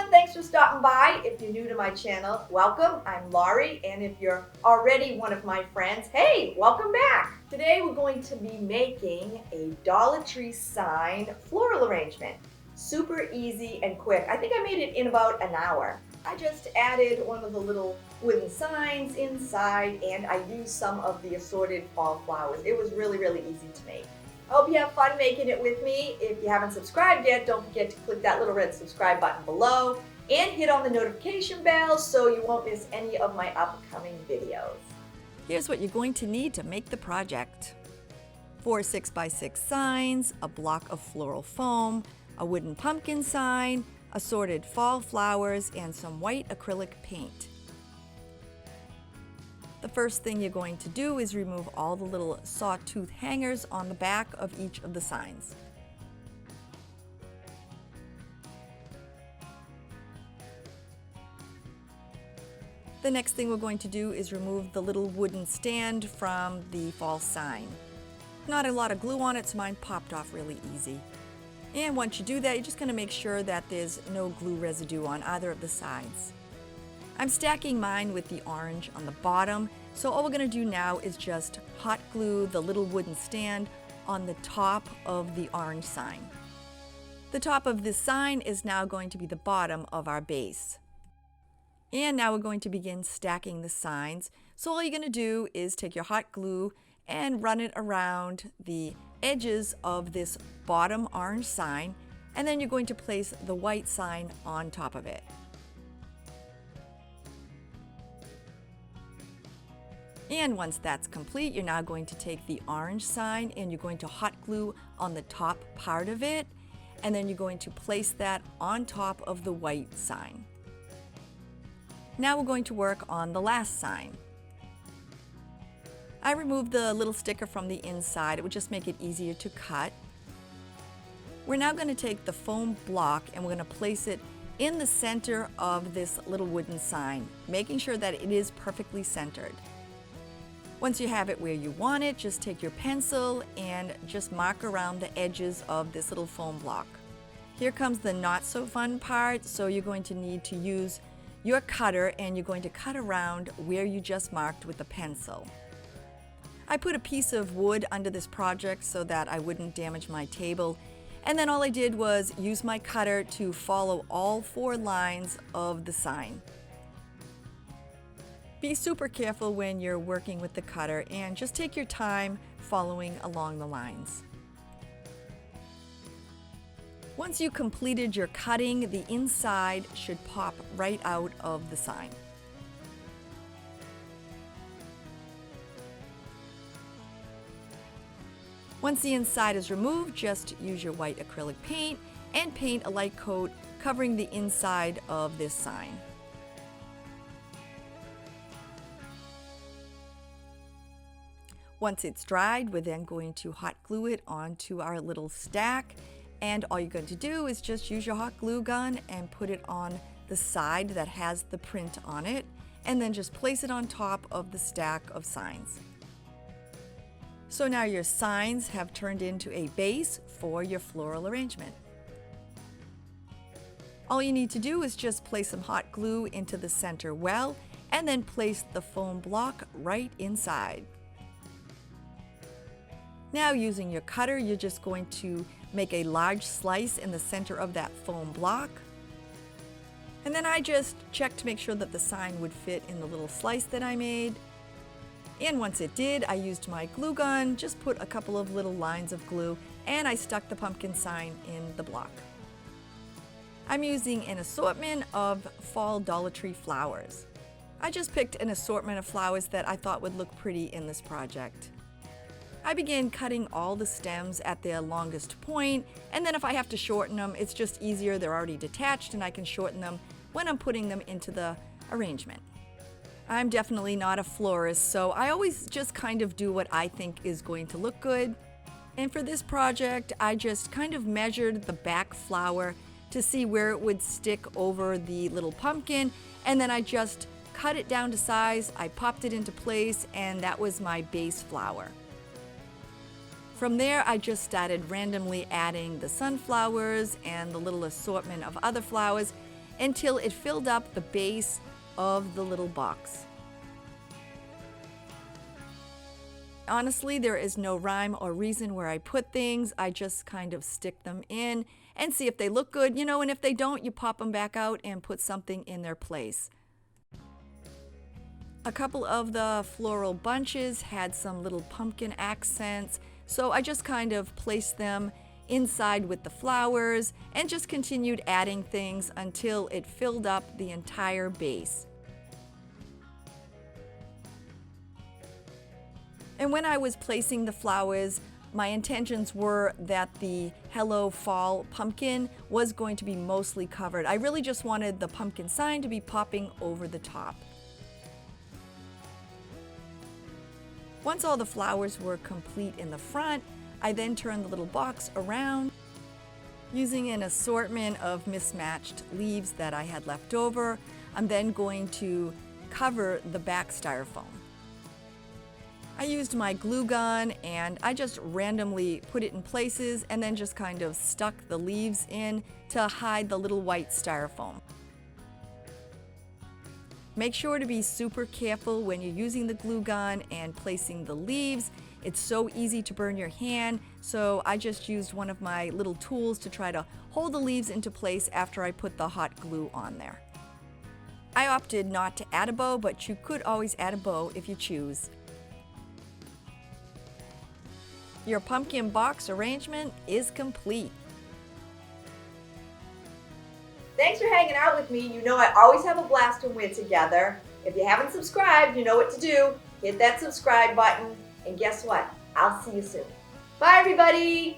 everyone, thanks for stopping by. If you're new to my channel, welcome. I'm Laurie, and if you're already one of my friends, hey, welcome back. Today we're going to be making a Dollar Tree sign floral arrangement. Super easy and quick. I think I made it in about an hour. I just added one of the little wooden signs inside, and I used some of the assorted fall flowers. It was really easy to make. I hope you have fun making it with me. If you haven't subscribed yet, don't forget to click that little red subscribe button below and hit on the notification bell so you won't miss any of my upcoming videos. Here's what you're going to need to make the project. 4 6x6 signs, a block of floral foam, a wooden pumpkin sign, assorted fall flowers, and some white acrylic paint. The first thing you're going to do is remove all the little sawtooth hangers on the back of each of the signs. The next thing we're going to do is remove the little wooden stand from the fall sign. Not a lot of glue on it, so mine popped off really easy. And once you do that, you're just going to make sure that there's no glue residue on either of the sides. I'm stacking mine with the orange on the bottom, so all we're going to do now is just hot glue the little wooden stand on the top of the orange sign. The top of this sign is now going to be the bottom of our base. And now we're going to begin stacking the signs. So all you're going to do is take your hot glue and run it around the edges of this bottom orange sign, and then you're going to place the white sign on top of it. And once that's complete, you're now going to take the orange sign and you're going to hot glue on the top part of it, and then you're going to place that on top of the white sign. Now we're going to work on the last sign. I removed the little sticker from the inside. It would just make it easier to cut. We're now going to take the foam block and we're going to place it in the center of this little wooden sign, making sure that it is perfectly centered. Once you have it where you want it, just take your pencil and just mark around the edges of this little foam block. Here comes the not so fun part, so you're going to need to use your cutter and you're going to cut around where you just marked with the pencil. I put a piece of wood under this project so that I wouldn't damage my table, and then all I did was use my cutter to follow all 4 lines of the sign. Be super careful when you're working with the cutter and just take your time following along the lines. Once you completed your cutting, the inside should pop right out of the sign. Once the inside is removed, just use your white acrylic paint and paint a light coat covering the inside of this sign. Once it's dried, we're then going to hot glue it onto our little stack, and all you're going to do is just use your hot glue gun and put it on the side that has the print on it, and then just place it on top of the stack of signs. So now your signs have turned into a base for your floral arrangement. All you need to do is just place some hot glue into the center well, and then place the foam block right inside. Now using your cutter, you're just going to make a large slice in the center of that foam block. And then I just checked to make sure that the sign would fit in the little slice that I made. And once it did, I used my glue gun, just put a couple of little lines of glue, and I stuck the pumpkin sign in the block. I'm using an assortment of fall Dollar Tree flowers. I just picked an assortment of flowers that I thought would look pretty in this project. I began cutting all the stems at their longest point, and then if I have to shorten them, it's just easier. They're already detached and I can shorten them when I'm putting them into the arrangement. I'm definitely not a florist, so I always just kind of do what I think is going to look good. And for this project, I just kind of measured the back flower to see where it would stick over the little pumpkin, and then I just cut it down to size, I popped it into place, and that was my base flower. From there, I just started randomly adding the sunflowers and the little assortment of other flowers, until it filled up the base of the little box. Honestly, there is no rhyme or reason where I put things. I just kind of stick them in and see if they look good, and if they don't, you pop them back out and put something in their place. A couple of the floral bunches had some little pumpkin accents, so I just kind of placed them inside with the flowers and just continued adding things until it filled up the entire base. And when I was placing the flowers, my intentions were that the Hello Fall pumpkin was going to be mostly covered. I really just wanted the pumpkin sign to be popping over the top. Once all the flowers were complete in the front, I then turned the little box around using an assortment of mismatched leaves that I had left over. I'm then going to cover the back styrofoam. I used my glue gun and I just randomly put it in places and then just kind of stuck the leaves in to hide the little white styrofoam. Make sure to be super careful when you're using the glue gun and placing the leaves. It's so easy to burn your hand, so I just used one of my little tools to try to hold the leaves into place after I put the hot glue on there. I opted not to add a bow, but you could always add a bow if you choose. Your pumpkin box arrangement is complete. Thanks for hanging out with me. You know I always have a blast when we're together. If you haven't subscribed, you know what to do. Hit that subscribe button, and guess what? I'll see you soon. Bye, everybody.